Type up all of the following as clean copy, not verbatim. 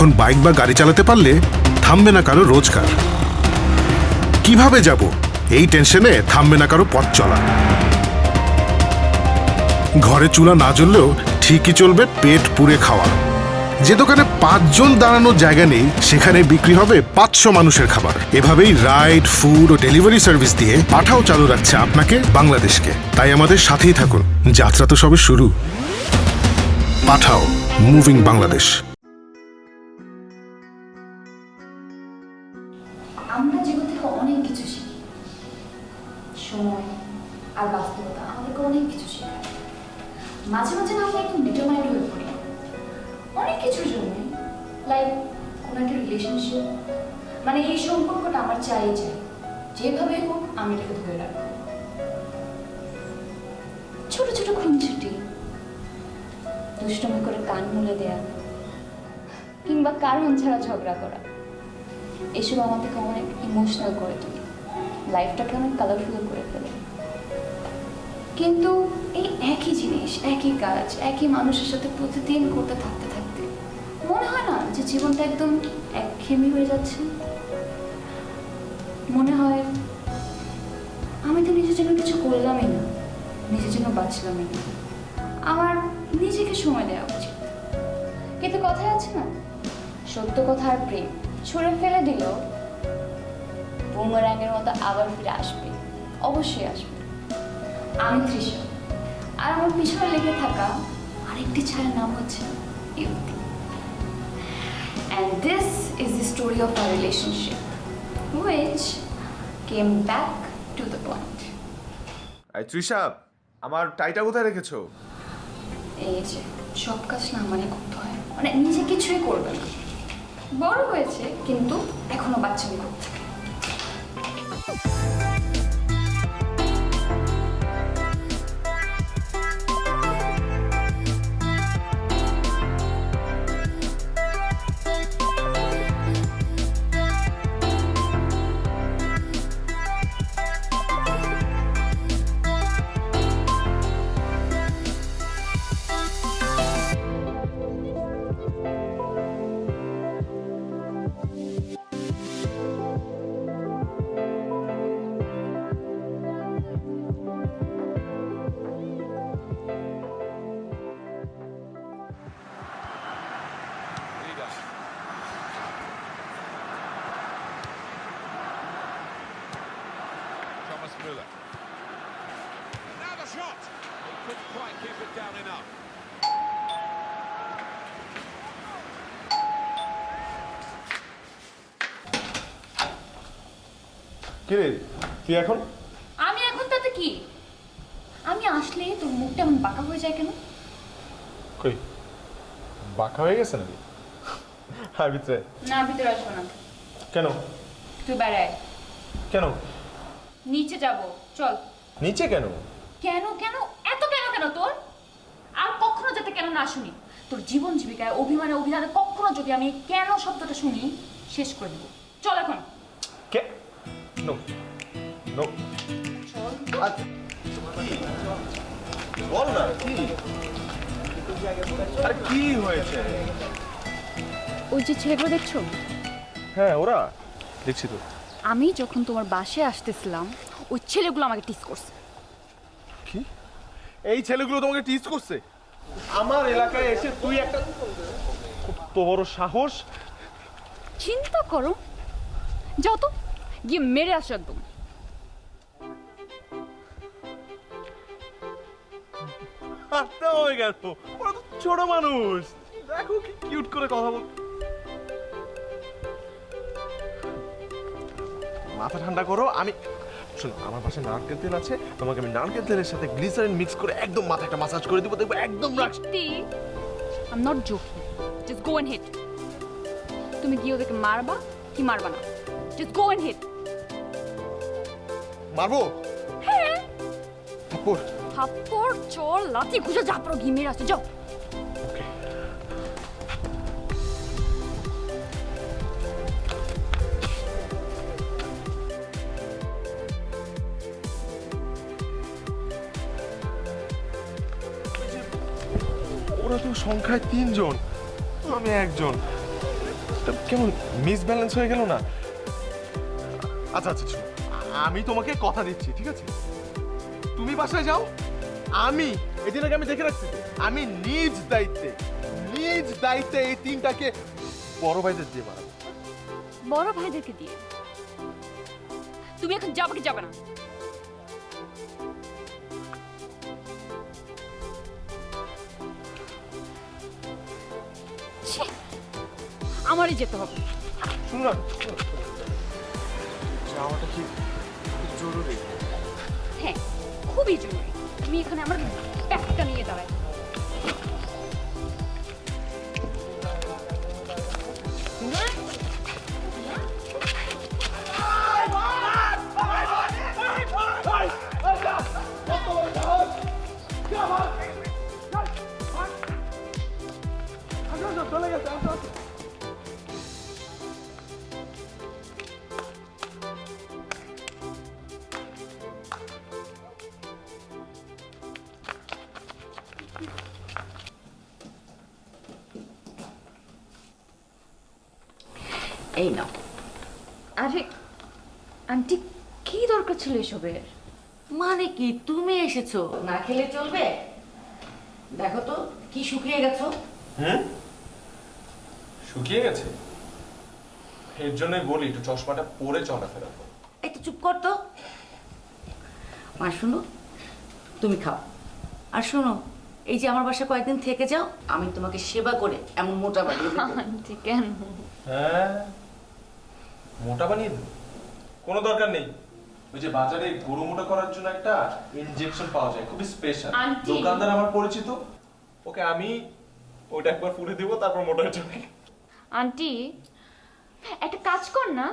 এখন বাইক বা গাড়ি চালাতে পারলে থামবে না কারো রোজগার। কিভাবে যাব এই টেনশনে থামবে না কারো পথ চলা। ঘরে চুলা না জ্বললেও ঠিকই চলবে পেট পুড়ে খাওয়া। যে দোকানে 5 জন দাঁড়ানোর জায়গা নেই সেখানে বিক্রি হবে 500 মানুষের খাবার। এভাবেই রাইড, ফুড ও ডেলিভারি সার্ভিস দিয়ে পাঠাও চালু রাখছে আপনাকে বাংলাদেশকে। তাই আমাদের সাথেই থাকুন, যাত্রা তো সবে শুরু। পাঠাও, মুভিং বাংলাদেশ। আমরা জীবন থেকে অনেক কিছু শিখি, সময় আর বাস্তবতা আমাদেরকে অনেক কিছু শেখায়। মাঝে মাঝে না আমরা একদম ডিটারমাইন্ড হয়ে পড়ি অনেক কিছুর জন্য, লাইক কোনো একটা রিলেশনশিপ, মানে এই সম্পর্কটা আমার চাই, যেভাবে হোক আমি এটাকে ধরে রাখবো। ছোট ছোট খুনছুটি, দুষ্টমি করে কান মুলে দেয়া, কিংবা কারণ ছাড়া ঝগড়া করা, এসব আমাদেরকে অনেক ইমোশনাল করে তোলে, লাইফটাকে অনেক কালারফুল করে ফেলে। কিন্তু এই একই জিনিস, একই কাজ, একই মানুষের সাথে প্রতিদিন করতে থাকতে থাকতে মনে হয় না যে জীবনটা একদম একঘেয়েমি হয়ে যাচ্ছে? মনে হয় আমি তো নিজের জন্য কিছু করলামই না, নিজের জন্য বাঁচলামই না, আমার নিজেকে সময় দেওয়া উচিত। কিন্তু কথায় আছে না, সত্য কথা আর প্রেম ছুঁড়ে ফেলে দিল বুমেরাঙের মতো আবার ফিরে আসবে, অবশ্যই আসবে। আমি তৃষা, আর আমার পিছনে লেগে থাকা আরেকটি ছায়ার নাম হচ্ছে ইউতি। And this is the story of our relationship, which came back to the point. এই তৃষা, আমার টাইটা কোথায় রেখেছো? এই যে সব কাজ না আমারই করতে হয়, মানে নিজে কিছুই করবে না। বড় হয়েছে কিন্তু এখনো বাচ্চামি করতে থাকে। Thomas Müller. Now the shot. He couldn't quite keep it down enough. কিরে তুই এখন? আমি এখন তাতে কি? আমি আসলে তোর মুখটা এমন বাঁকা হয়ে যায় কেন? কই বাঁকা হয়ে গেছে নাকি? হ্যাঁ ভিতরে। না, ভিতরে আসবো না। কেন? তুই বেড়ায়। কেন নিচে যাব, চল। নিচে কেন? কেন কেন এত কেন কেন তোর? আর কখনো যাতে কেন না শুনি। তোর জীবন জীবিকায় অভিমানে অভিধানে কখনো যদি আমি কেন শব্দটা শুনি, শেষ করে দেবো। চল এখন। কে? No no. চল। বল না কি? আরে কি হয়েছে? ওই যে ছেলেগুলো দেখছো? হ্যাঁ ওরা দেখছি তো। আমি যখন তোমার বাসায় আসতেছিলাম ওই ছেলেগুলো আমাকে টিস করছে। কি? এই ছেলেগুলো তোমাকে টিজ করছে? আমার এলাকায় এসে তুই একটা তো বড় সাহস! চিন্তা করো, যাও তো গিয়ে মেরে আসো একদম। আত্মা হয়ে গেল, ওরা তো ছোট মানুষ, দেখো কি কিউট করে কথা বল। মাথা ঠান্ডা করো। আমি শোনো, আমার পাশে নারকেল তেল আছে, তোমাকে আমি নারকেল তেলের সাথে গ্লিসারিন মিক্স করে একদম মাথা একটা মাসাজ করে দিব, দেখবো একদম রাখছি। I'm not joking. Just go and hit. তুমি গিয়ে ওদেরকে মারবা কি মারবা না? Just go and hit. মারবো? হ্যাঁ। থাপ্পড়? থাপ্পড়, চোর, লাথি, ঘুষে ঝাপড়ো, গিয়ে মেরে আসো, যাও। ওকে। ওরা তো সংখ্যায় 3 জন, আমি একজন। তা কেমন মিস ব্যালেন্স হয়ে গেল না? আচ্ছা আচ্ছা শোনো, আমি তোমাকে কথা দিচ্ছি, ঠিক আছে? তুমি বাসায় যাও, আমি এদিনকে আমি দেখে রাখছি তো। আমি নিজ দায়িত্বে এই তিনটাকে বড় ভাইদের দিয়ে বাড়াবো। বড় ভাইদেরকে দিয়ে তুমি এখন যাবে কি যাবে না? ছি, আমারই যেতে হবে। শুনো না, যাওয়াটা কি জরুরি? হ্যাঁ, খুবই জরুরি। তুমি এখানে আমার ব্যাগটা নিয়ে দাঁড়াই। চলে গেছে। এই নাও। আরে আন্টি, কি দরকার ছিল এসবের? মানে কি, তুমি এসেছো, না খেলে চলবে? দেখো তো কি শুকিয়ে গেছো। শুকিয়ে গেছে? এর জন্যই বলি একটু চশমাটা পরে চলাফেরা করো। একটু চুপ কর তো। মা শোনো, তুমি খাও। আর শোনো, এই যে আমার বাসায় কয়েকদিন থেকে যাও, আমি তোমাকে সেবা করে এমন মোটা বানিয়ে দেবো। আন্টি কেন? হ্যাঁ, মোটা বানিয়ে দেবো? কোনো দরকার নেই। ওই যে বাজারে গরু মোটা করার জন্য একটা ইনজেকশন পাওয়া যায়, খুবই স্পেশাল। আন্টি। দোকানদার আমার পরিচিত, ওকে আমি ওইটা একবার পুড়ে দেবো, তারপর মোটা হয়ে যাবে। আন্টি, একটা কাজ কর না,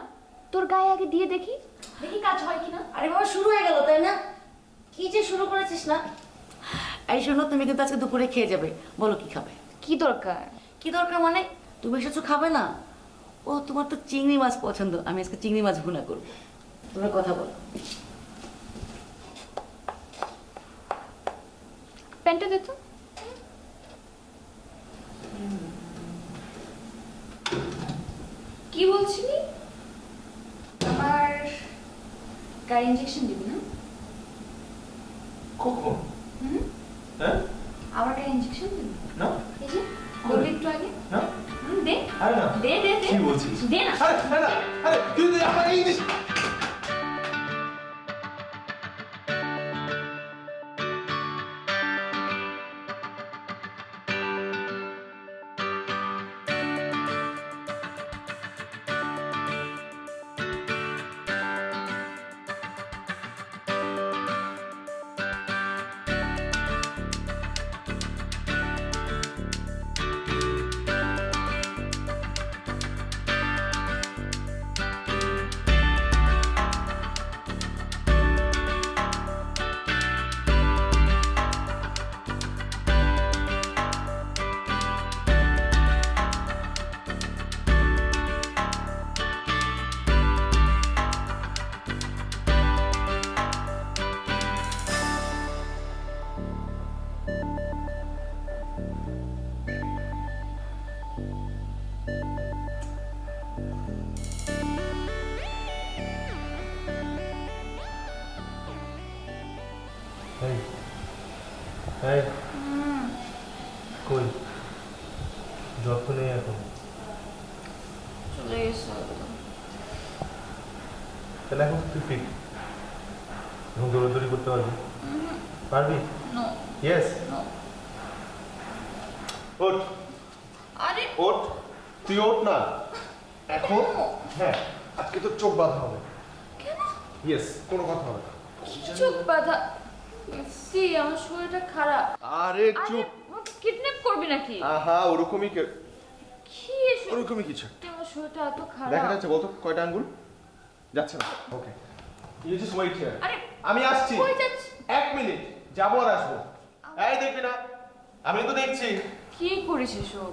তোর গায়ে আগে দিয়ে দেখি কাজ হয় কিনা। আরে বাবা, শুরু হয়ে গেল তাই না? কি যে শুরু করেছিস না। এই শোনো, তুমি কিন্তু আজকে দুপুরে খেয়ে যাবে। বলো কি খাবে? কি দরকার? কি দরকার মানে? তুমি এসেছো খাবে না? ও, তোমার তো চিংড়ি মাছ পছন্দ, আমি আজকে চিংড়ি মাছ ভুনা করবো। তোমরা কথা বলো। প্যান্টটা দে তো। কি বলছিলি? আমার গায়ে ইনজেকশন দিবি না? কখন? হুম, হ্যাঁ আমার গায়ে ইনজেকশন দিবি? না এই যে বললি একটু আগে। না, দে আরে না। দে দে দে। কি বলছিস? দে না। আরে আরে আরে তুই আমার এই জিনিস। এই কই যত্ন নেই এখন? চলে গেছে। তাহলে এখন তুই ফিট এবং দৌড়াদৌড়ি করতে পারবি? পারবি? No yes. নো। ওঠ আরে ওঠ, তুই ওঠ না এখন। হ্যাঁ, আজকে তো চোখ বাঁধা হবে। কেন? ইয়েস, কোনো কথা হবে না। চোখ বাঁধা? সি, আমার শরীরটা খারাপ। আরে চুপ। কিডন্যাপ করবি নাকি? আহা, ওরকমই কি এসব? ওরকমই কিছু। আমার শরীরটা এত দেখা খারাপ। যাচ্ছে বলতো কয়টা আঙ্গুল? যাচ্ছে না। ওকে, ইউ জাস্ট ওয়েট হিয়ার। আরে আমি আসছি। কই যাচ্ছিস? 1 মিনিট, যাবো আর আসবো। এই দেখবি না, আমি তো দেখছি। কি করিস এসব?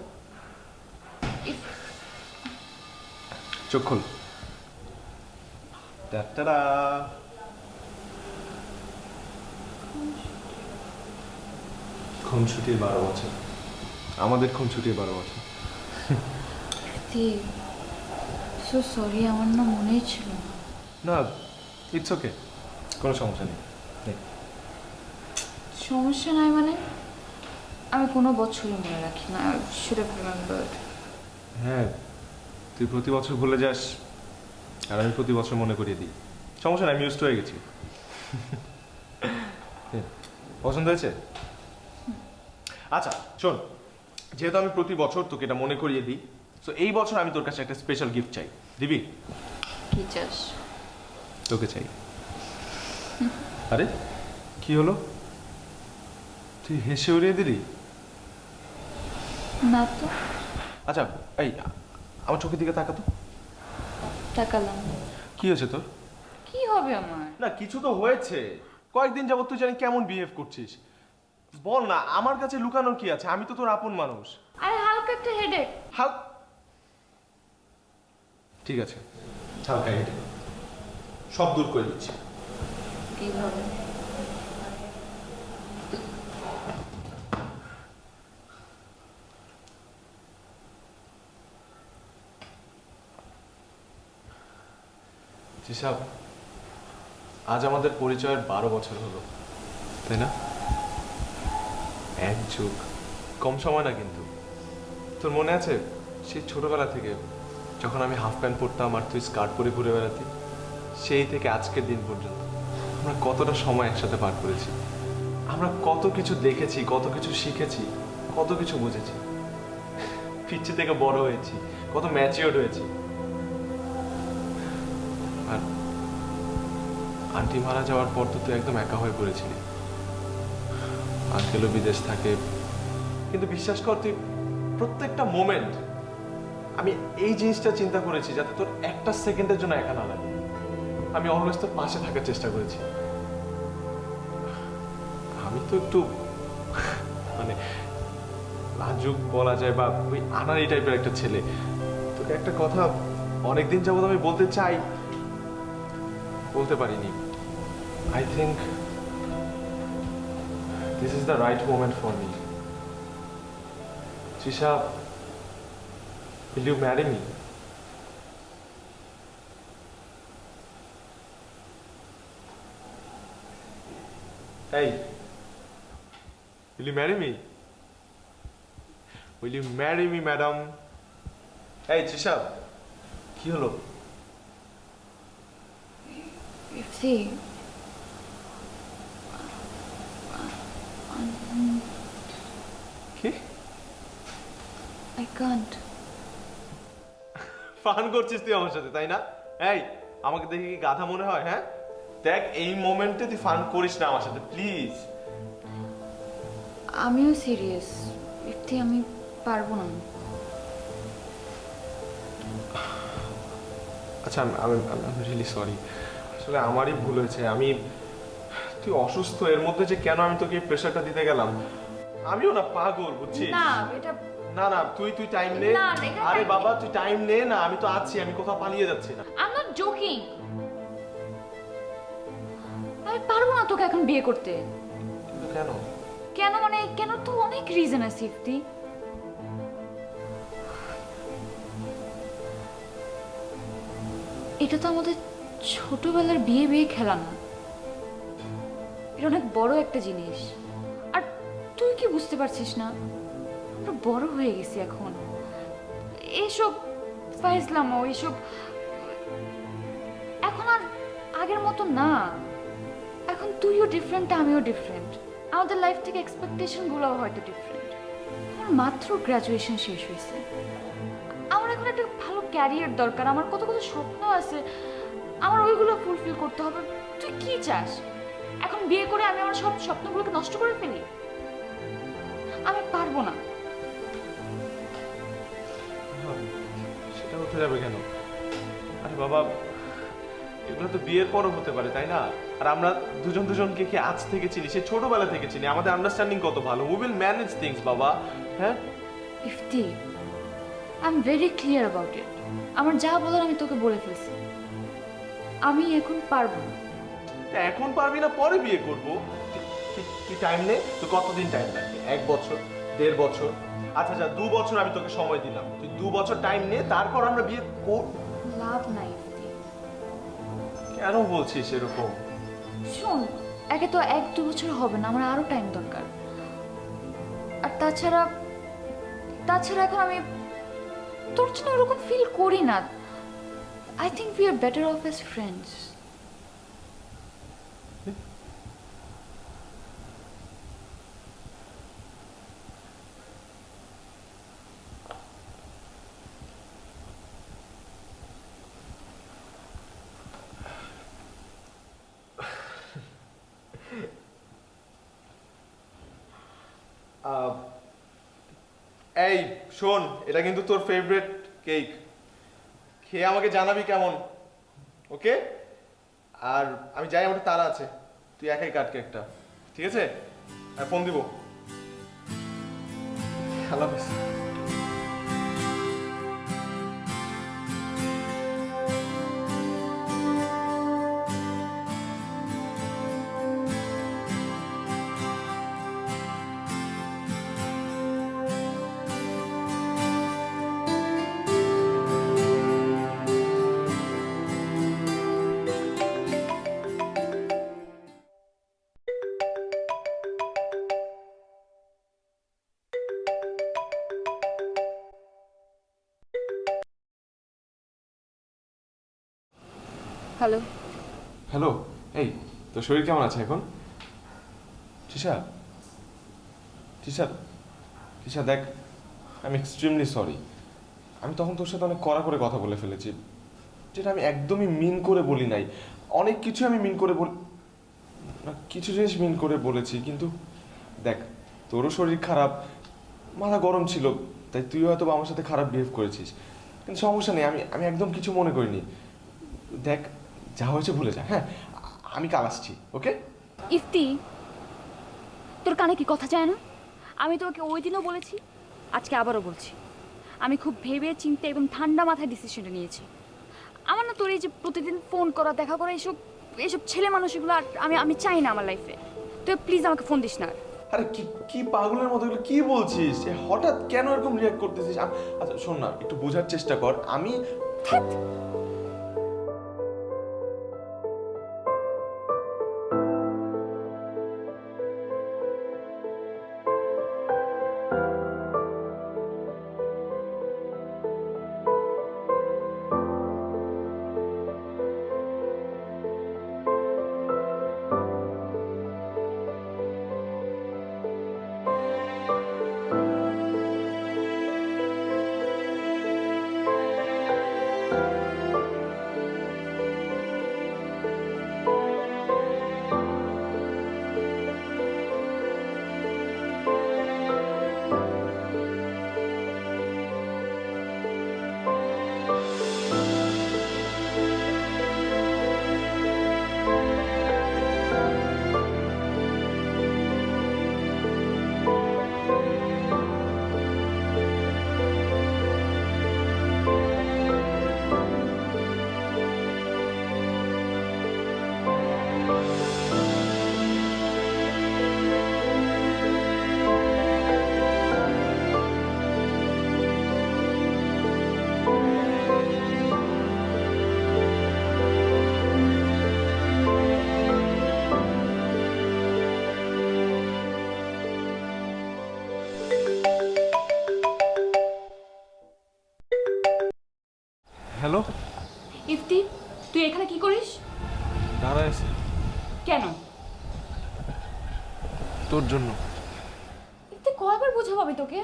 চোখ খোল। টাটা। খুনছুটির 12 বছর। আমাদের খুনছুটির 12 বছর। ঠিক সো সরি, আমার না মনেই ছিল না। না, ইটস ওকে, কোনো সমস্যা নেই। সমস্যা নাই মানে? আমি কোনো বছরই মনে রাখি না। I should have remembered. হ্যাঁ, তুই প্রতি বছর ভুলে যাস আর আমি প্রতি বছর মনে করিয়ে দিই। সমস্যা নাই, আমি ইউজড হয়ে গেছি। পছন্দ হয়েছে? আচ্ছা শোন, যেহেতু আমি প্রতি বছর তোকে এটা মনে করিয়ে দিই, তো এই বছর আমি তোর কাছে একটা স্পেশাল গিফট চাই। দিবি? কি চাস? তোকে চাই। আরে কি হলো, তুই হেসে উড়িয়ে দিলি? না তো। আচ্ছা এই আমার চোখের দিকে তাকাতো। তাকালাম। কি হয়েছে তোর? কি হবে আমার? না কিছু তো হয়েছে। কয়েকদিন যাবত তুই জানি কেমন বিহেভ করছিস। বল না, আমার কাছে লুকানোর কি আছে? আমি তো তোর আপন মানুষ। আরে হালকা একটা হেডেক। হাল ঠিক আছে, হালকা হেঁটে সব দূর করে দিচ্ছি। কিভাবে? জিসাব, আজ আমাদের পরিচয়ের 12 বছর হলো, তাই না? এক যুগ, কম সময় না কিন্তু। তোর মনে আছে সেই ছোটবেলা থেকে যখন আমি হাফ প্যান্ট পরতাম আর তুই স্কার্ট পরে ঘুরে বেড়াতি, সেই থেকে আজকের দিন পর্যন্ত আমরা কতটা সময় একসাথে পার করেছি। আমরা কত কিছু দেখেছি, কত কিছু শিখেছি, কত কিছু বুঝেছি। পিচ্ছি থেকে বড় হয়েছি, কত ম্যাচিওর হয়েছি। আর আন্টি মারা যাওয়ার পর তো তুই একদম একা হয়ে পড়েছিলি। আঙ্কেলও বিদেশ থাকে, কিন্তু বিশ্বাস কর তুই প্রত্যেকটা মোমেন্ট আমি এই জিনিসটা চিন্তা করেছি যাতে তোর একটা সেকেন্ডের জন্য একা না লাগে। আমি অলওয়েজ তোর পাশে থাকার চেষ্টা করেছি। আমি তো একটু মানে লাজুক বলা যায়, বা ওই আনারি টাইপের একটা ছেলে। তোকে একটা কথা অনেকদিন যাবত আমি বলতে চাই, বলতে পারিনি। I think this is the right moment for me. Trisha, will you marry me? Hey, will you marry me? Will you marry me, madam? Hey, Trisha, কি হলো? ইফতি, কি? I can't. ফান করছিস তুই আমার সাথে, তাই না? এই আমাকে দেখে কি গাধা মনে হয়? হ্যাঁ দেখ, এই মোমেন্টে তুই ফান করিস না আমার সাথে প্লিজ। আমিও সিরিয়াস ইফতি, আমি পারবো না। আচ্ছা আমি রিয়েলি সরি, আসলে আমারই ভুল হয়েছে। আমি তুই অসুস্থ, এর মধ্যে যে কেন আমি তোকে প্রেশারটা দিতে গেলাম। আমিও না পাগল, বুঝছিস? না এটা না না, তুই টাইম নে। না, এটা আরে time বাবা তুই টাইম নে না, আমি তো আছি, আমি কোথাও পালিয়ে যাচ্ছি না। I'm not joking. আমি পারবো না তোকে এখন বিয়ে করতে। কিন্তু কেন? কেন মানে কেন তো অনেক রিজন আছে ইফতি। এটা তো আমাদের ছোটবেলার বিয়ে বিয়ে খেলা না, এটা অনেক বড় একটা জিনিস। আর তুই কি বুঝতে পারছিস না, আমরা বড় হয়ে গেছি এখন। এসব ফাইজলামো, এসব এখন আর আগের মতো না। এখন তুইও ডিফারেন্ট, আমিও ডিফারেন্ট, আমাদের লাইফ থেকে এক্সপেকটেশনগুলোও হয়তো ডিফারেন্ট। আমার মাত্র গ্র্যাজুয়েশন শেষ হয়েছে, আমার এখন একটা ভালো ক্যারিয়ার দরকার, আমার কত কত স্বপ্ন আছে, আমার ওইগুলো ফুলফিল করতে হবে। তুই কি চাস এখন বিয়ে করে আমি আমার সব স্বপ্নগুলোকে নষ্ট করে ফেলি? আমি পারবো না। সেটা হতে যাবে কেন? আরে বাবা, এগুলো তো বিয়ের পরও হতে পারে, তাই না? আর আমরা দুজনকে কি আজ থেকে চিনি, সে ছোটবেলা থেকে চিনি, আমাদের আন্ডারস্ট্যান্ডিং কত ভালো। উই উইল ম্যানেজ থিংস বাবা। হ্যাঁ Ifti, I am very clear about it. আমার যা বলার আমি তোকে বলে ফেলছি, আমি এখন পারবো না। এখন পারবি না, পরে বিয়ে করবো। কি টাইম নে তো, কতদিন টাইম লাগবে? 1 বছর, 1.5 বছর? আচ্ছা 2 বছর আমি তোকে সময় দিলাম, তুই 2 বছর টাইম নে, তারপর আমরা বিয়ে লাভ নাই ইফতি। কেন বলছিস এরকম? শোন, একে তো 1-2 বছর হবে না, আমার আরো টাইম দরকার। আর তাছাড়া এখন আমি তোর জন্য ওরকম ফিল করি না। I think we are better of as friends. এই শোন, এটা কিন্তু তোর ফেভারিট কেক, খেয়ে আমাকে জানাবি কেমন, ওকে? আর আমি যাই, আমার তারা আছে, তুই একাই কাট কেকটা, ঠিক আছে? আর ফোন দিব। আল্লাহ হাফেজ। হ্যালো। হ্যালো, এই তোর শরীর কেমন আছে এখন? তৃষা, তৃষা, তৃষা দেখ, আই এম এক্সট্রিমলি সরি। আমি তখন তোর সাথে অনেক কড়া করে কথা বলে ফেলেছি, যেটা আমি একদমই মিন করে বলি নাই। অনেক কিছু আমি মিন করে কিছু জিনিস মিন করে বলেছি, কিন্তু দেখ তোরও শরীর খারাপ, মাথা গরম ছিল, তাই তুই হয়তো আমার সাথে খারাপ বিহেভ করেছিস, কিন্তু সমস্যা নেই, আমি একদম কিছু মনে করিনি। দেখ যা হয়েছে ভুলে যা, হ্যাঁ? আমি কাল আসছি, ওকে? ইফতি, তোর কানে কি কথা যায় না? আমি তোকে ওই দিনও বলেছি, আজকে আবারও বলছি, আমি খুব ভেবে চিন্তে একদম ঠান্ডা মাথায় ডিসিশনটা নিয়েছি। আমার না তোর এই যে প্রতিদিন ফোন করা, দেখা করা, এইসব ছেলে মানুষগুলো আমি চাই না আমার লাইফে। তুই প্লিজ আমাকে ফোন দিস না। আরে কি কি পাগলের মতো এগুলো কি বলছিস? হঠাৎ কেন এরকম রিয়াক্ট করতেছিস? আচ্ছা শোন না, একটু বোঝার চেষ্টা কর। আমি হ্যালো, ইফতি, তুই এখানে কি করিস? দাঁড়ায় আছি কেন? তোর জন্য। ইফতি, কয়বার বোঝাবো আমি তোকে?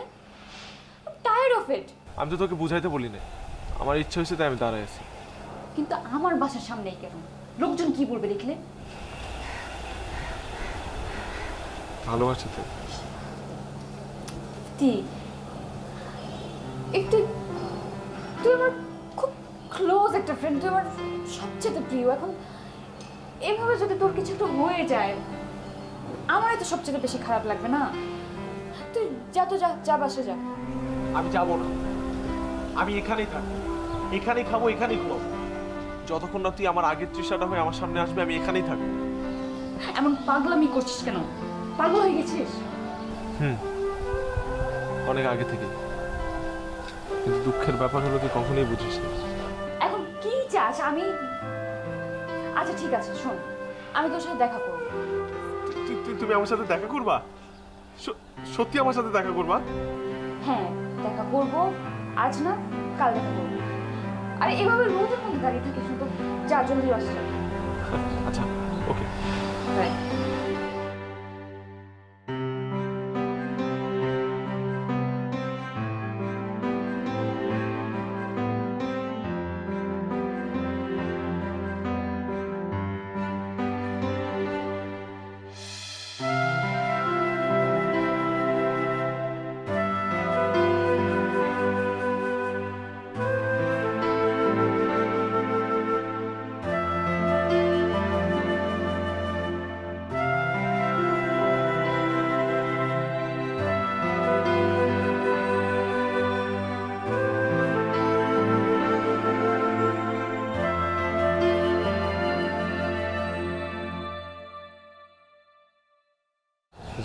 Tired of it. আমি তো তোকে বুঝাইতে বলি না, আমার ইচ্ছা হয়েছে তাই আমি দাঁড়ায় আছি। কিন্তু আমার বাসার সামনেই কেন? লোকজন কি বলবে দেখলে? ভালোবাসি তো। একটু, তুই আমার খুব ক্লোজ একটা ফ্রেন্ড, তুই আমার সবচেয়ে প্রিয়। এখন এভাবে যদি তোর কিছু একটা হয়ে যায়, আমারই তো সবচেয়ে বেশি খারাপ লাগবে না? তুই যা, তো যা বাসা যা। আমি যাবো না, আমি এখানেই থাকবো, এখানেই খাবো, এখানেই ঘুমাবো। যতক্ষণ না তুই আমার আগের তৃষাটা হয়ে আমার সামনে আসবে, আমি এখানেই থাকবো। এমন পাগলামি করছিস কেন? পাগল হয়ে গেছিস? অনেক আগে থেকে, কিন্তু দুঃখের ব্যাপার হলো তুই কখনোই বুঝিস না। এখন কি আচ্ছা আচ্ছা ঠিক আছে, শোন, আমি তোর সাথে দেখা করবো। তুমি আমার সাথে দেখা করবা? সত্যি আমার সাথে দেখা করবা? হ্যাঁ, দেখা করবো, আজ না কাল দেখা করবো। আরে এভাবে রোদের মধ্যে দাঁড়িয়ে থাকিস না তো, যা জলদি আসছে। আচ্ছা, ওকে। বাই।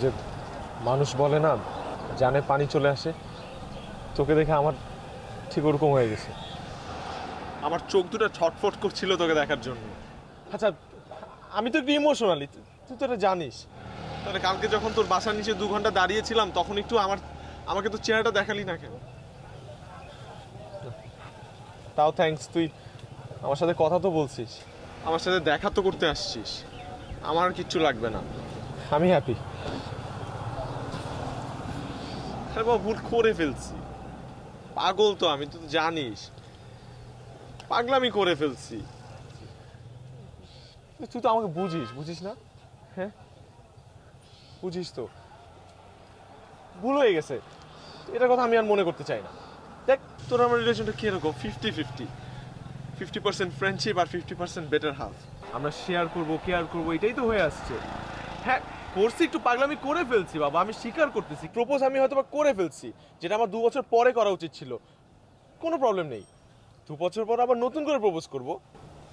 যে মানুষ বলে না, জানে পানি চলে আসে, তোকে দেখে আমার ঠিক ওরকম হয়ে গেছে। আমার চোখ দুটো ছটফট করছিল তোকে দেখার জন্য। আচ্ছা, আমি তো একটু ইমোশনালি, তুই তো এটা জানিস। তাহলে কালকে যখন তোর বাসার নিচে 2 ঘন্টা দাঁড়িয়েছিলাম, তখন একটু আমাকে তো চেহারাটা দেখালি না কেন? তাও থ্যাঙ্কস, তুই আমার সাথে কথা তো বলছিস, আমার সাথে দেখা তো করতে আসছিস। আমার আর কিচ্ছু লাগবে না, আমি হ্যাপি। আরে বাবা, ভুল করে ফেলছি, পাগল তো আমি, তুই তো জানিস, পাগলামি করে ফেলছি। তুই তো আমাকে বুঝিস না? হ্যাঁ, বুঝিস তো, ভুল হয়ে গেছে, এটার কথা আমি আর মনে করতে চাই না। দেখ, তোর আমার রিলেশনটা কিরকম, 50-50 ফ্রেন্ডশিপ আর 50% বেটার হাফ। আমরা শেয়ার করবো, কেয়ার করবো, এটাই তো হয়ে আসছে। হ্যাঁ, করছি, একটু পাগলামি করে ফেলছি বাবা, আমি স্বীকার করতেছি। প্রপোজ আমি হয়তো বা করে ফেলছি, যেটা আমার 2 বছর পরে করা উচিত ছিল। কোনো প্রবলেম নেই, 2 বছর পর আবার নতুন করে প্রপোজ করবো,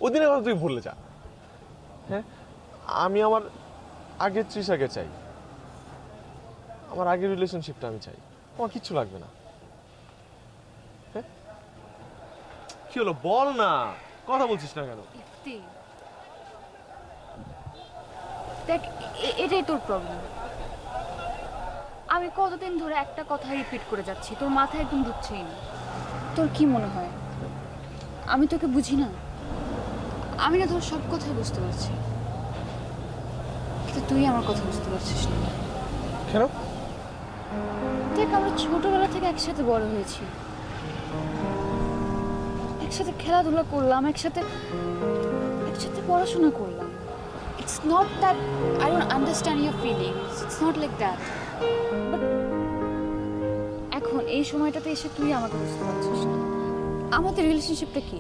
ওই দিনের কথা তুই ভুলে যা। হ্যাঁ, আমি আমার আগের তৃষাকে চাই, আমার আগের রিলেশনশিপটা আমি চাই, আমার কিচ্ছু লাগবে না। হ্যাঁ, কি হলো বল না, কথা বলছিস না কেন? দেখ, এটাই তোর প্রবলেম। আমি কতদিন ধরে একটা কথা রিপিট করে যাচ্ছি, তোর মাথায় একদম ঢুকছেই না। তোর কি মনে হয় আমি তোকে বুঝি না? আমি না তোর সব কথাই বুঝতে পারছি, কিন্তু তুই আমার কথা বুঝতে পারছিস না। কেন? দেখ, আমরা ছোটবেলা থেকে একসাথে বড় হয়েছি, একসাথে খেলাধুলা করলাম, একসাথে পড়াশোনা করলাম। It's not that I don't understand your feelings. It's not like that. But এখন এই সময়টাতে এসে তুই আমাকে বুঝতে পারছিস না। আমাদের রিলেশনশিপটা কি?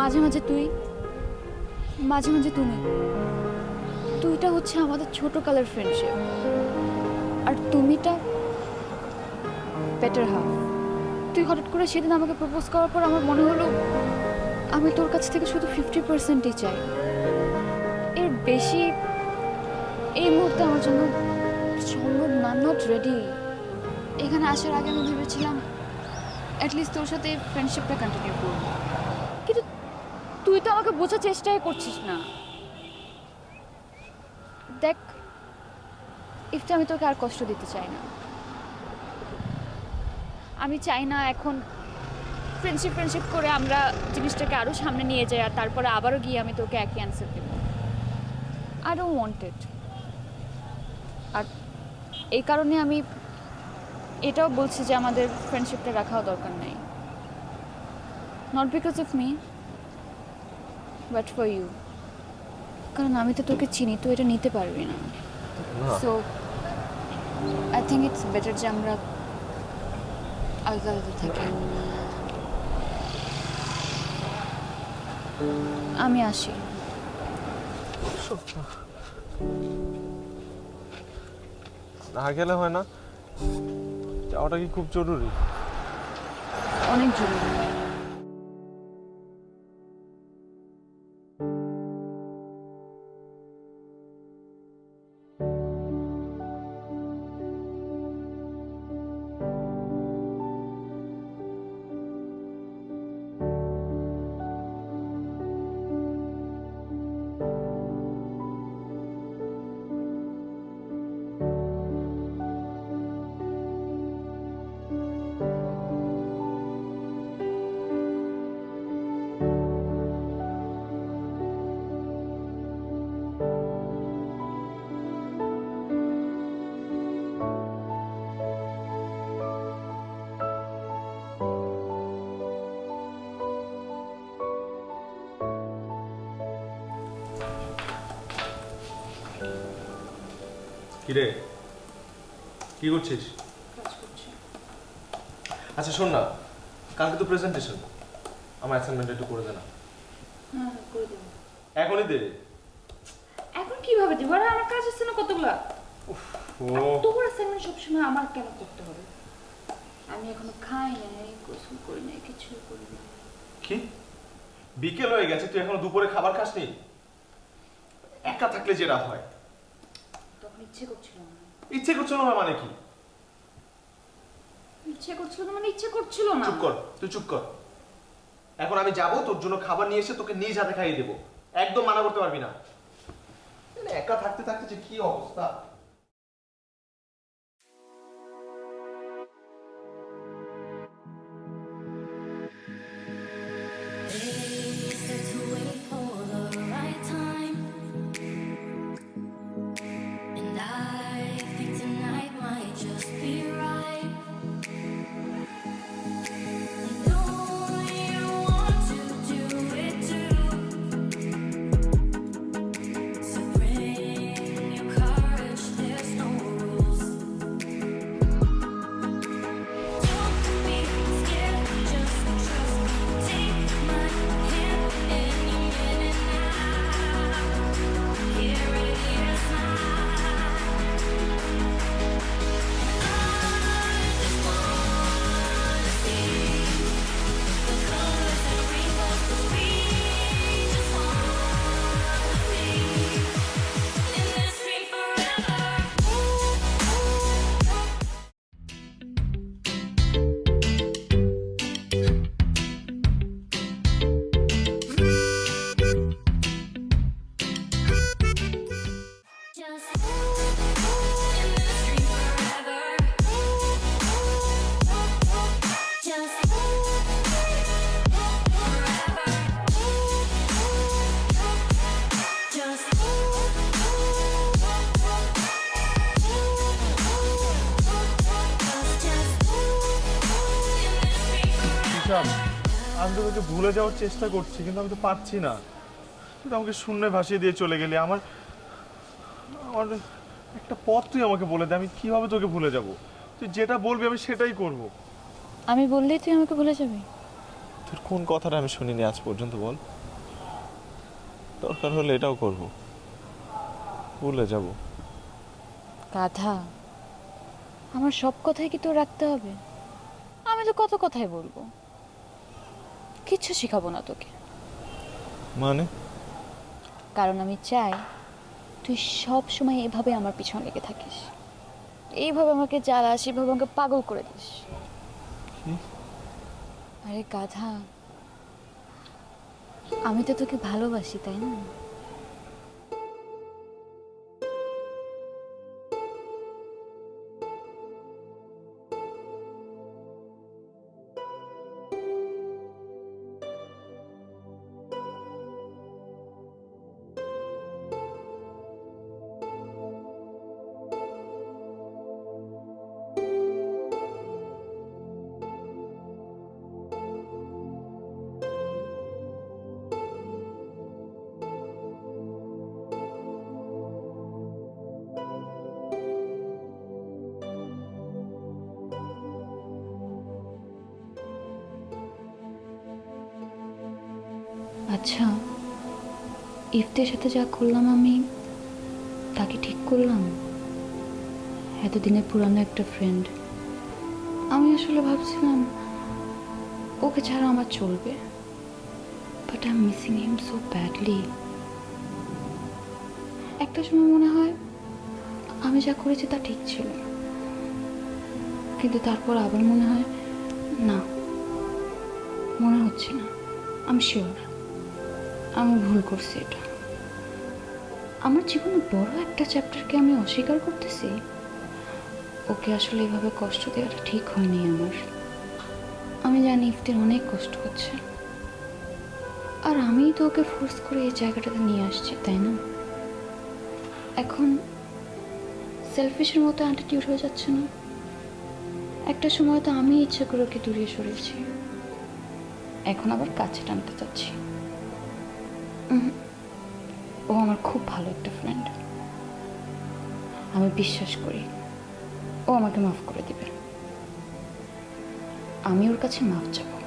মাঝে মাঝে তুই, মাঝে মাঝে তুমি। তুইটা হচ্ছে আমাদের ছোটকালের ফ্রেন্ডশিপ, আর তুমিটা বেটার হাফ। তুই হঠাৎ করে সেদিন আমাকে প্রপোজ করার পর আমার মনে হলো আমি তোর কাছ থেকে শুধু 50%ই চাই, এর বেশি এই মুহূর্তে আমার জন্য সম্ভব না। Not ready. এখানে আসার আগে আমি ভেবেছিলাম অ্যাটলিস্ট তোর সাথে ফ্রেন্ডশিপটা কন্টিনিউ করব, কিন্তু তুই তো আমাকে বোঝার চেষ্টাই করছিস না। দেখ ইফতে, আমি তোকে আর কষ্ট দিতে চাই না। আমি চাই না এখন ফ্রেন্ডশিপ করে আমরা জিনিসটাকে আরও সামনে নিয়ে যাই, আর তারপরে আবারও গিয়ে আমি তোকে একই অ্যান্সার দেব। I don't want it. আর এই কারণে আমি এটাও বলছি যে আমাদের ফ্রেন্ডশিপটা রাখাও দরকার নেই। Not because of me, but for you. কারণ আমি তো তোকে চিনি, তো এটা নিতে পারবি না। So I think it's better যে আমরা আলাদা আলাদা থাকি। আমি আসি। না গেলে হয় না? যাওয়াটা কি খুব জরুরি? অনেক জরুরি। কিরে কি করছিস? কাজ করছি। আচ্ছা শোন না, কালকে তো প্রেজেন্টেশন, আমার অ্যাসাইনমেন্ট একটু করে দে না। হ্যাঁ করে দেবো। এখনই দে। এখন কিভাবে দেবো? আর আমার কাজ আছে না কতগুলা। ও তোর অ্যাসাইনমেন্ট সবসময় আমার কেন করতে হবে? আমি এখনো খাই নাই, গোসল করি নাই, কিছু করি নাই। কি বিকেল হয়ে গেছে, তুই এখনো দুপুরে খাবার খাসনি? একা থাকলে যেটা হয়। তখন ইচ্ছে করছিল না। ইচ্ছে করছিল না মানে কি? ইচ্ছে করছিল না মানে ইচ্ছে করছিল না। চুপ কর, তুই চুপ কর। এখন আমি যাব তোর জন্য খাবার নিয়ে এসে তোকে নিজ হাতে খাইয়ে দেবো, একদম মানা করতে পারবি না। মানে একা থাকতে থাকতে যে কি অবস্থা। To wait for the right time, and I think tonight might just be right. Don't you want to do it too? So bring your courage, there's no rules. Don't be scared, just trust me. Take my hand any minute now. Here it is now. I just wanna see the colors and rainbows, 'cause we just wanna be in this dream forever. Just in this dream forever. Just forever. Just ঈশান, আমি তো তোকে ভুলে যাওয়ার চেষ্টা করছি, কিন্তু আমি তো পারছি না। তুই তো আমাকে শূন্যে ভাসিয়ে দিয়ে চলে গেলি। আমার আমার একটা পথ তুই আমাকে বলে দে, আমি কিভাবে তোকে ভুলে যাব? তুই যেটা বলবি আমি সেটাই করব। আমি বললেই তুই আমাকে ভুলে যাবি? তোর কোন কথাটা আমি শুনিনি আজ পর্যন্ত, বল। দরকার হলে এটাও করব, ভুলে যাব। গাধা, আমার সব কথাই কি তোর রাখতে হবে? আমি তো কত কথাই বলবো, কিচ্ছু শেখাবো না তোকে। মানে কারণ আমি চাই তুই সব সময় এভাবে আমার পিছনে লেগে থাকিস, এইভাবে আমাকে জ্বালাস, এইভাবে আমাকে পাগল করে দিস। আরে গাধা, আমি তো তোকে ভালোবাসি, তাই না? আচ্ছা, ইফতের সাথে যা করলাম আমি, তাকে ঠিক করলাম? এতদিনের পুরানো একটা ফ্রেন্ড, আমি আসলে ভাবছিলাম ওকে ছাড়া আমার চলবে, but I am missing him so badly. একটা সময় মনে হয় আমি যা করেছি তা ঠিক ছিল, কিন্তু তারপর আবার মনে হয় না, মনে হচ্ছে না। আমি শিওর আমি ভুল করছি। এটা আমার জীবনে বড় একটা চ্যাপ্টারকে আমি অস্বীকার করতেছি। ওকে আসলে এভাবে কষ্ট দেওয়াটা ঠিক হয়নি আমার। আমি জানি ইফতির অনেক কষ্ট হচ্ছে, আর আমিই তো ওকে ফোর্স করে এই জায়গাটাতে নিয়ে আসছি, তাই না? এখন সেলফিশের মতো অ্যাটিটিউড হয়ে যাচ্ছে না? একটা সময় তো আমি ইচ্ছে করে ওকে দূরিয়ে সরিয়েছি, এখন আবার কাছে টানতে চাচ্ছি। ও আমার খুব ভালো একটা ফ্রেন্ড, আমি বিশ্বাস করি ও আমাকে মাফ করে দিবে। আমি ওর কাছে মাফ চাবো,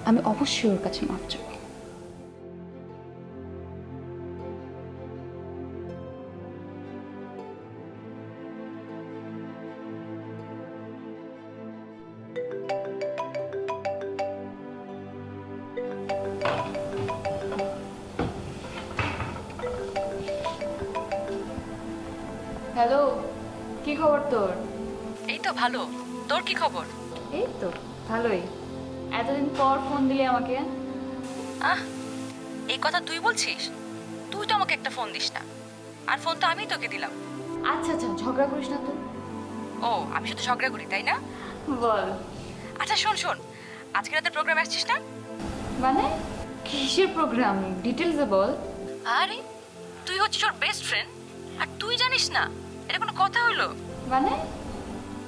আমি অবশ্যই ওর কাছে মাফ চাবো। হ্যালো, কি খবর তোর? এই তো ভালো, তোর কি খবর? এই তো ভালোই। এতদিন পর ফোন দিলি আমাকে। আহ, এই কথা তুই বলছিস? তুই তো আমাকে একটা ফোন দিস না, আর ফোন তো আমিই তোকে দিলাম। আচ্ছা আচ্ছা, ঝগড়া করিস না তো। ও, আমি শুধু ঝগড়া করি তাই না? বল। আচ্ছা শোন শোন, আজকে রাতে প্রোগ্রাম আসছিস না? মানে কিসের প্রোগ্রাম, ডিটেলসে বল। আরে তুই হচ্ছিস ওর বেস্ট ফ্রেন্ড, আর তুই জানিস না? এটা কোনো কথা হলো? মানে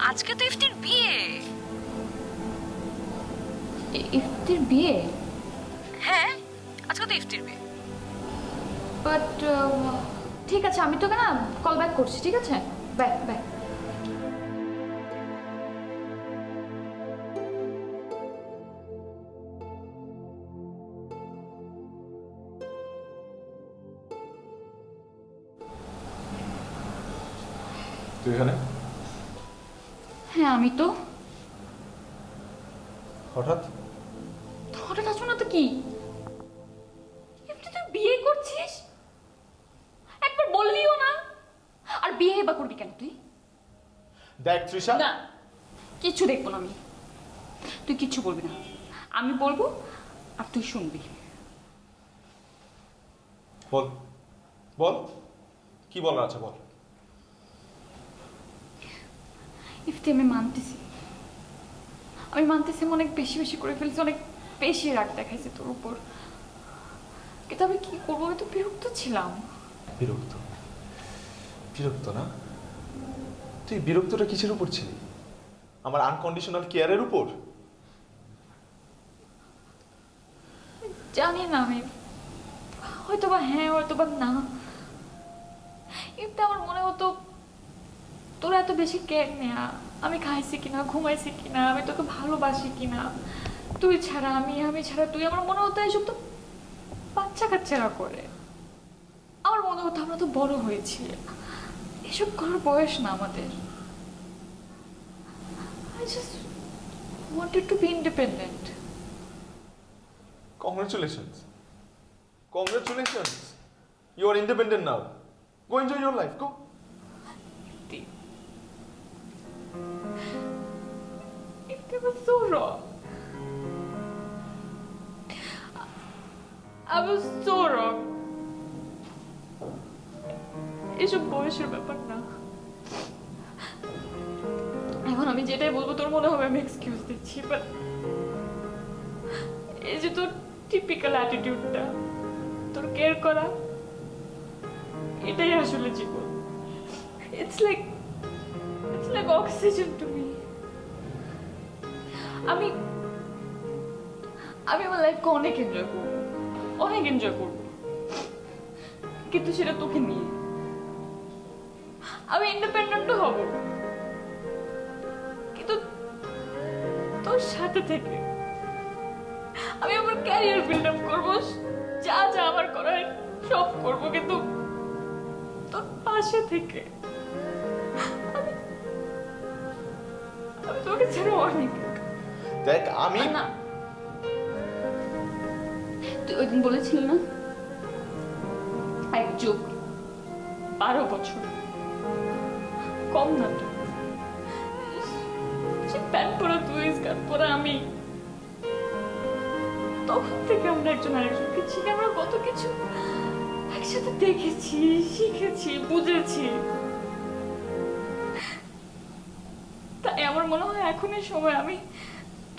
আজকে তো ইফতির বিয়ে। ইফতির বিয়ে? হ্যাঁ, আজকে তো ইফতির বিয়ে। বাট ঠিক আছে, আমি তোকে না কল ব্যাক করছি, ঠিক আছে? Bye bye. তুই এখানে হ্যাঁ আমি তো। হঠাৎ? হঠাৎ আসবো না তো কি? তুই বিয়ে করছিস? একবার বললিও না। আর বিয়ে বা করবি কেন তুই? দেখ তৃষা, না, কিচ্ছু দেখবো না আমি। তুই কিচ্ছু বলবি না, আমি বলবো আর তুই শুনবি। বল বল, কি বলার আছে বল। ইফতি, আমি মানতেছি আমি অনেক বেশি বেশি করে ফেলছি, অনেক বেশি রাগ দেখাইছি তোর উপর। কিন্তু আমি কি করবো, আমি তো বিরক্ত ছিলাম। বিরক্ত? বিরক্ত না? তুই বিরক্তটা কিসের উপর ছিলি? আমার আনকন্ডিশনাল কেয়ারের উপর? জানি না, আমি হয়তো বা হ্যাঁ হয়তো বা না। কিন্তু আমার মনে হতো তোর এত বেশি কেয়ার নেয়া, আমি খাইছি কিনা, ঘুমাইছি কিনা, আমি তোকে ভালোবাসি কিনা, তুই ছাড়া আমি ছাড়া তুই, আমার মনে হতো এসব তো বাচ্চা কাচ্চারা করে। আমার মনে হতো আমরা তো বড় হয়েছি, এসব করার বয়স না আমাদের। I just wanted to be independent. Congratulations. Congratulations. You are independent now. Go enjoy your life. Go. It was so wrong. I was so wrong. এসব বয়সের ব্যাপার না। এখন আমি যেটাই বলবো তোর মনে হবে আমি এক্সকিউজ দিচ্ছি, বাট এই যে তোর টিপিক্যাল অ্যাটিটিউডটা, তোর কেয়ার করা, এটাই আসলে জীবন। It's like oxygen to me. আমি আমার লাইফকে অনেক এনজয় করবো, কিন্তু সেটা তোকে নিয়ে। আমি ইন্ডিপেন্ডেন্টও হব, কিন্তু তোর সাথে থেকে। আমি আমার ক্যারিয়ার বিল্ড আপ করবো, যা যা আমার করার সব করবো, কিন্তু তোর পাশে থেকে। আমি তোকে ছাড়া অনেক। দেখ আমি না, তুই ওই দিন বলেছিলি না 1 যুগ 12 বছর, কম না তো? সে প্যান্ট পরা তুই, স্কার্ট পরা আমি, তখন থেকে আমরা একজন আরেকজনকে চিনি। আমরা কত কিছু একসাথে দেখেছি, শিখেছি, বুঝেছি। তাই আমার মনে হয় এখনই সময় আমি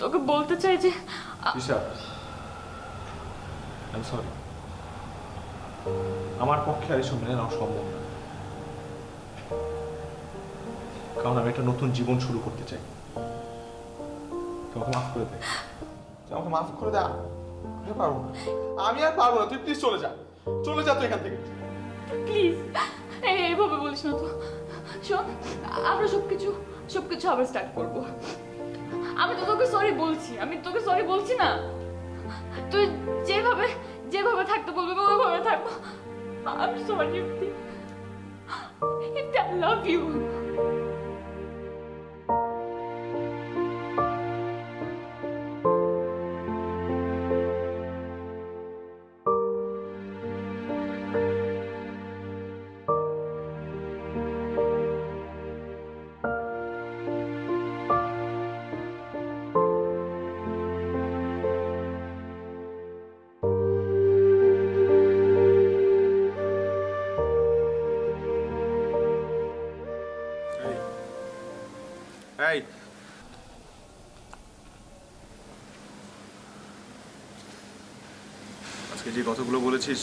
তোকে বলতে চাই যে তৃষা, I'm sorry. আমার পক্ষে আর এসব মেনে নেওয়া সম্ভব না, কারণ আমি একটা নতুন জীবন শুরু করতে চাই। আমাকে মাফ করে দে, আমাকে মাফ করে দে। আমি পারবো না, আমি আর পারবো না। তুই প্লিজ চলে যা তুই এখান থেকে। প্লিজ এইভাবে বলিস না তো। শোন, আমরা সবকিছু আবার স্টার্ট করব। আমি তো তোকে সরি বলছি, না। তুই যেভাবে থাকতে বলবি ওইভাবে থাকবো। I'm sorry, Ifti. Ifti, I love you. এই আজকে যে কথাগুলো বলেছিস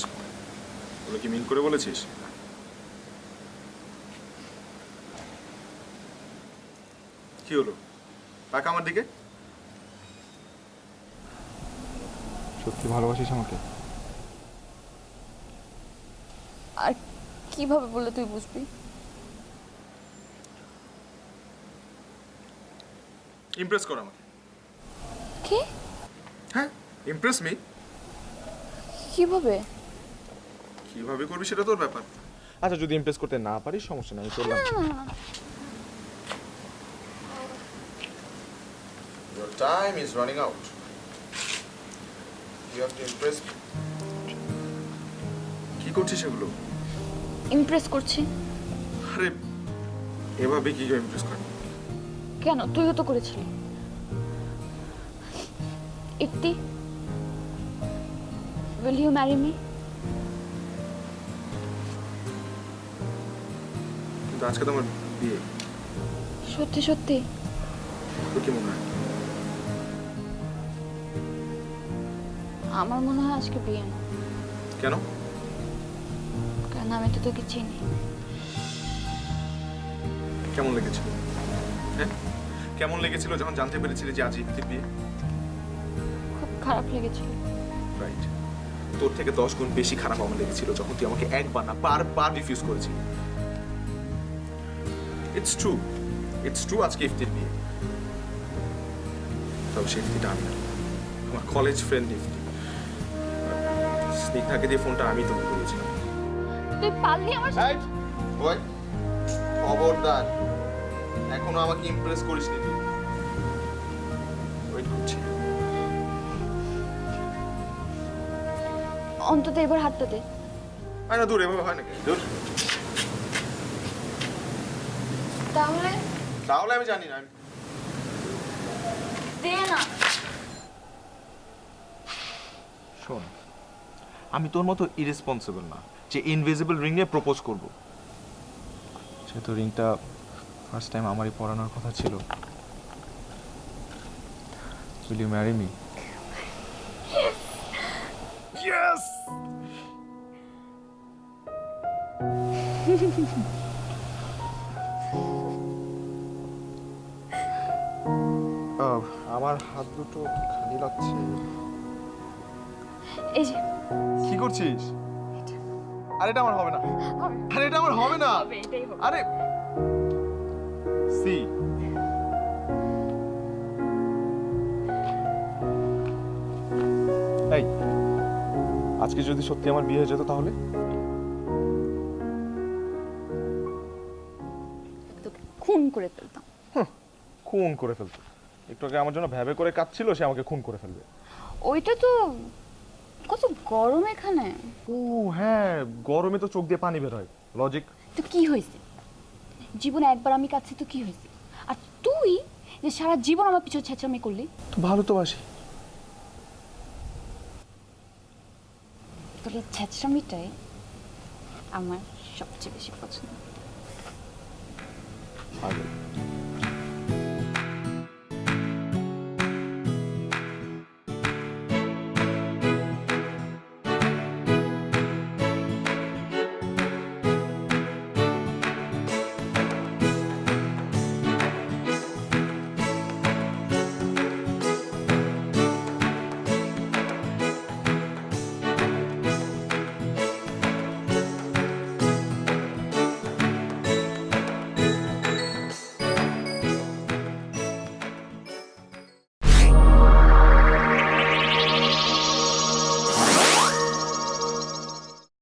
ওগুলো কি মিন করে বলেছিস? কি হলো, তাকা আমার দিকে। সত্যি ভালোবাসিস আমাকে? আর কিভাবে বললে তুই বুঝবি? ইমপ্রেস কর আমাকে। কি? হ্যাঁ, ইমপ্রেস মি। কিভাবে? কিভাবে করবি সেটা তোর ব্যাপার। আচ্ছা, যদি ইমপ্রেস করতে না পারিস সমস্যা নেই, আমি চললাম। Your time is running out. You have to impress me. কি করছিস এগুলো? ইমপ্রেস করছি। আরে এভাবে কি করে ইমপ্রেস করবি? কেন, তুইও তো করেছিলি। Ifti, will you marry me? কিন্তু আজকে তো আমার বিয়ে। সত্যি সত্যি? তোর কি মনে হয়? আমার মনে হয় আজকে বিয়ে না। কেন? কারণ আমি তো তোকে চিনি। কেমন লেগেছিল? হ্যাঁ, কেমন লেগেছিল যখন জানতে পেরেছিলি যে আজ ইফতির বিয়ে? খুব খারাপ লেগেছিল। রাইট। তোর থেকে 10 গুণ বেশি খারাপ আমার লেগেছিল যখন তুই আমাকে একবার না বারবার রিফিউজ করেছিলি। ইটস ট্রু আজকে ইফতির বিয়ে। তবে সে ইফতিটা আমি না, আমার কলেজ ফ্রেন্ড ইফতি। স্নিগ্ধাকে দিয়ে ফোনটা আমি তোকে করেছিলাম। তুই পারলি আমার সাথে? বয়, খবরদার, এখনো আমাকে ইমপ্রেস করিস নি তুই। ওয়েট করছি। অন্তত এবার হাতটা দে। আয় না, দূর, এভাবে হয় নাকি? দূর। তাহলে আমি জানি না। দে না। শোন, আমি তোর মতো ইরেসপন্সিবল না যে ইনভিজিবল রিং নিয়ে প্রপোজ করব। সে তো রিংটা ফার্স্ট টাইম আমারই পরানোর কথা ছিল। Will you marry me? Yes! আমার হাত দুটো খালি লাগছে। এই যে কি করছিস? আরে এটা আমার হবে না। আরে এটা আমার হবে না। এটাই হবে। আরে সি, এই আজকে যদি সত্যি আমার বিয়ে হয়ে যেত তাহলে? তোকে খুন করে ফেলতাম। খুন করে ফেলতো? একটু আগে আমার জন্য ভেবে করে কাঁদছিল, সে আমাকে খুন করে ফেলবে। ওইটা তো কত গরম এখানে। ও হ্যাঁ, গরমে তো চোখ দিয়ে পানি বের হয়। লজিক। তো কি হয়েছে? জীবনে একবার আমি কাঁদছি তো কি হয়েছে? আর তুই যে সারা জীবন আমার পিছু ছেঁচড়ামি করলি। তো ভালো তো বাসি। তোর এই ছেঁচড়ামিটাই আমার সবচেয়ে বেশি পছন্দ। পাগল।